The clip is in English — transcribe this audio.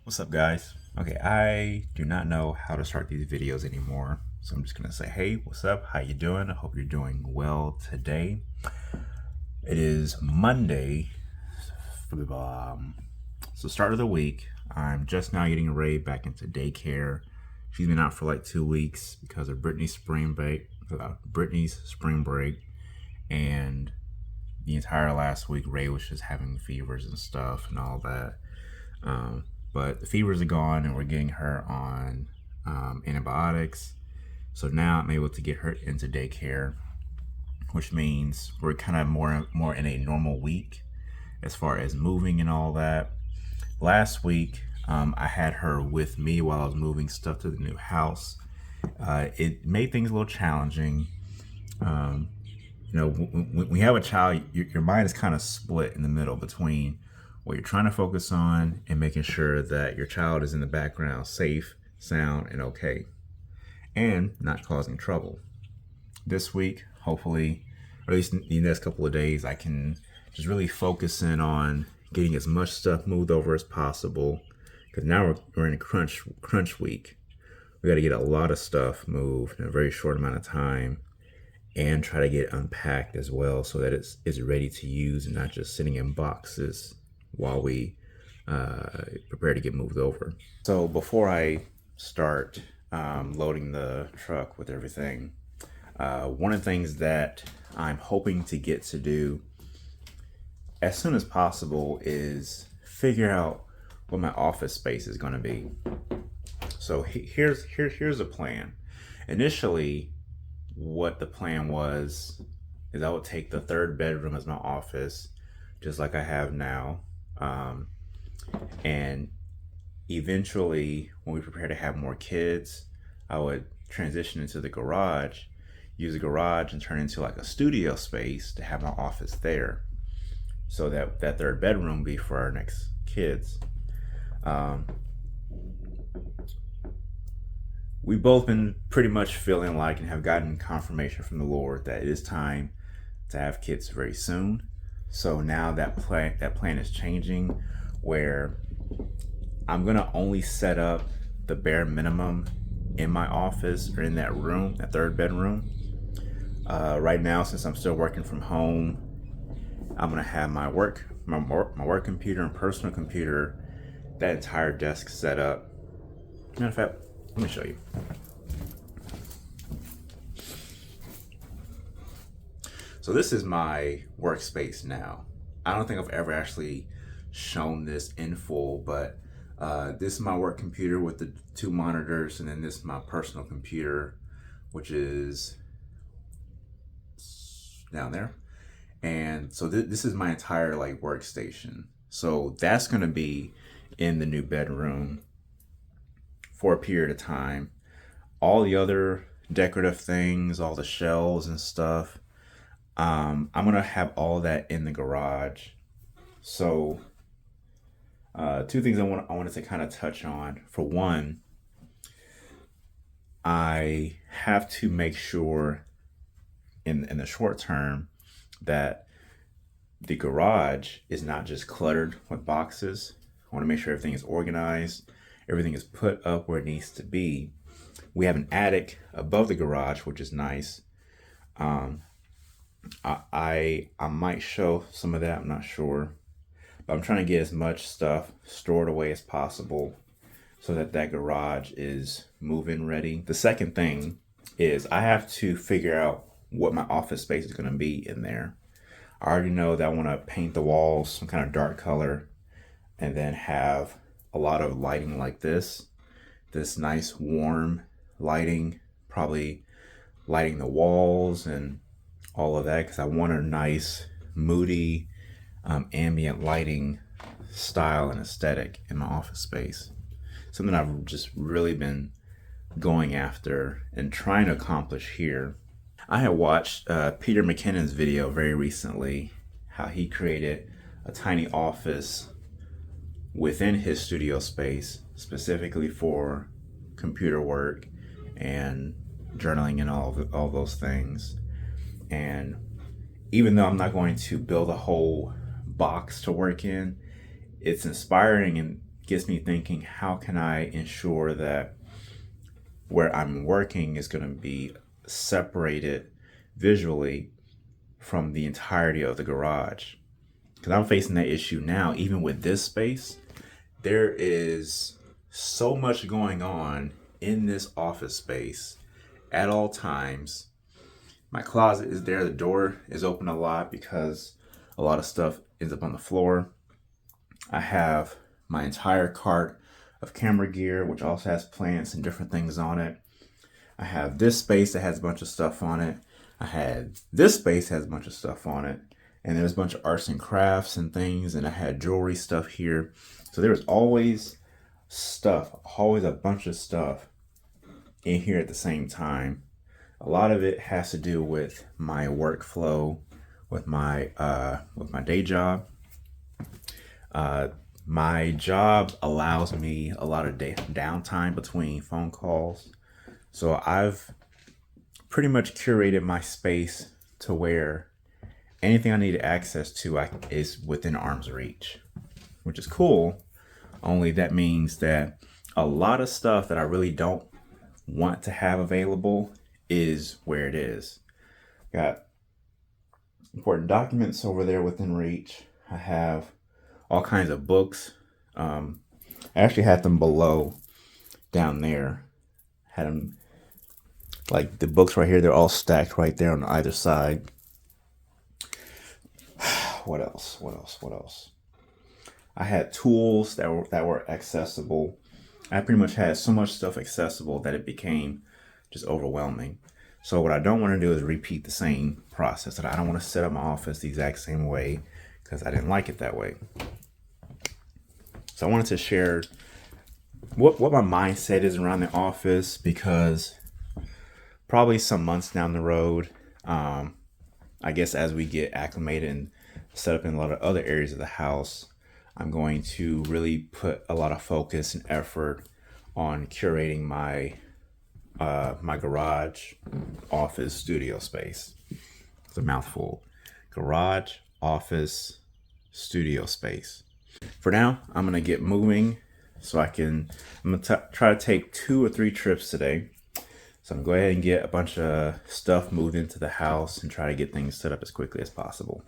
What's up, guys? Okay, I do not know how to start these videos anymore, so I'm just gonna say, hey, what's up? How you doing? I hope you're doing well today. It is Monday, for the so start of the week. I'm just now getting Ray back into daycare. She's been out for like 2 weeks because of Brittany's spring break, and the entire last week Ray was just having fevers and stuff and all that. Um, but the fevers are gone, and we're getting her on antibiotics. So now I'm able to get her into daycare, which means we're kind of more in a normal week as far as moving and all that. Last week, I had her with me while I was moving stuff to the new house. It made things a little challenging. Um, when we have a child, your mind is kind of split in the middle between what you're trying to focus on and making sure that your child is in the background safe, sound, and okay, and not causing trouble. This week, hopefully, or at least in the next couple of days, I can just really focus in on getting as much stuff moved over as possible. Because now we're in a crunch week. We got to get a lot of stuff moved in a very short amount of time, and try to get it unpacked as well so that it's ready to use and not just sitting in boxes while we prepare to get moved over. So before I start loading the truck with everything, one of the things that I'm hoping to get to do as soon as possible is figure out what my office space is going to be. So here's a plan. Initially, what the plan was is I would take the third bedroom as my office, just like I have now. And eventually, when we prepare to have more kids, I would transition into the garage, use the garage and turn it into like a studio space to have my office there. So that third bedroom be for our next kids. We've both been pretty much feeling like and have gotten confirmation from the Lord that it is time to have kids very soon. So now that plan is changing, where I'm gonna only set up the bare minimum in my office or in that room, that third bedroom. Right now, since I'm still working from home, I'm gonna have my work computer and personal computer, that entire desk set up. Matter of fact, let me show you. So this is my workspace now. I don't think I've ever actually shown this in full, but this is my work computer with the two monitors, and then this is my personal computer, which is down there. And so this is my entire like workstation. So that's gonna be in the new bedroom for a period of time. All the other decorative things, all the shelves and stuff, I'm gonna have all that in the garage. So, two things I wanted to kind of touch on. For one, I have to make sure in the short term that the garage is not just cluttered with boxes. I want to make sure everything is organized, everything is put up where it needs to be. We have an attic above the garage, which is nice. I might show some of that. I'm not sure, but I'm trying to get as much stuff stored away as possible so that garage is move-in ready. The second thing is I have to figure out what my office space is going to be in there. I already know that I want to paint the walls some kind of dark color, and then have a lot of lighting like this nice warm lighting, probably lighting the walls and all of that, because I want a nice moody ambient lighting style and aesthetic in my office space. Something I've just really been going after and trying to accomplish here. I had watched Peter McKinnon's video very recently, how he created a tiny office within his studio space specifically for computer work and journaling and all those things. And even though I'm not going to build a whole box to work in, it's inspiring and gets me thinking, how can I ensure that where I'm working is going to be separated visually from the entirety of the garage? Because I'm facing that issue now, even with this space. There is so much going on in this office space at all times. My closet is there, the door is open a lot because a lot of stuff ends up on the floor. I have my entire cart of camera gear, which also has plants and different things on it. I have this space that has a bunch of stuff on it. I had this space that has a bunch of stuff on it. And there's a bunch of arts and crafts and things. And I had jewelry stuff here. So there was always stuff, always a bunch of stuff in here at the same time. A lot of it has to do with my workflow, with my day job. My job allows me a lot of downtime between phone calls. So I've pretty much curated my space to where anything I need access to is within arm's reach, which is cool. Only that means that a lot of stuff that I really don't want to have available is where it is. Got important documents over there within reach. I have all kinds of books. I actually had them below down there. Had them like the books right here. They're all stacked right there on either side. What else? I had tools that were accessible. I pretty much had so much stuff accessible that it became just overwhelming. So what I don't want to do is repeat the same process. I don't want to set up my office the exact same way because I didn't like it that way. So I wanted to share what my mindset is around the office, because probably some months down the road, I guess as we get acclimated and set up in a lot of other areas of the house, I'm going to really put a lot of focus and effort on curating my garage, office, studio space. It's a mouthful. Garage, office, studio space. For now, I'm gonna get moving so I'm gonna try to take 2 or 3 trips today. So I'm gonna go ahead and get a bunch of stuff moved into the house and try to get things set up as quickly as possible.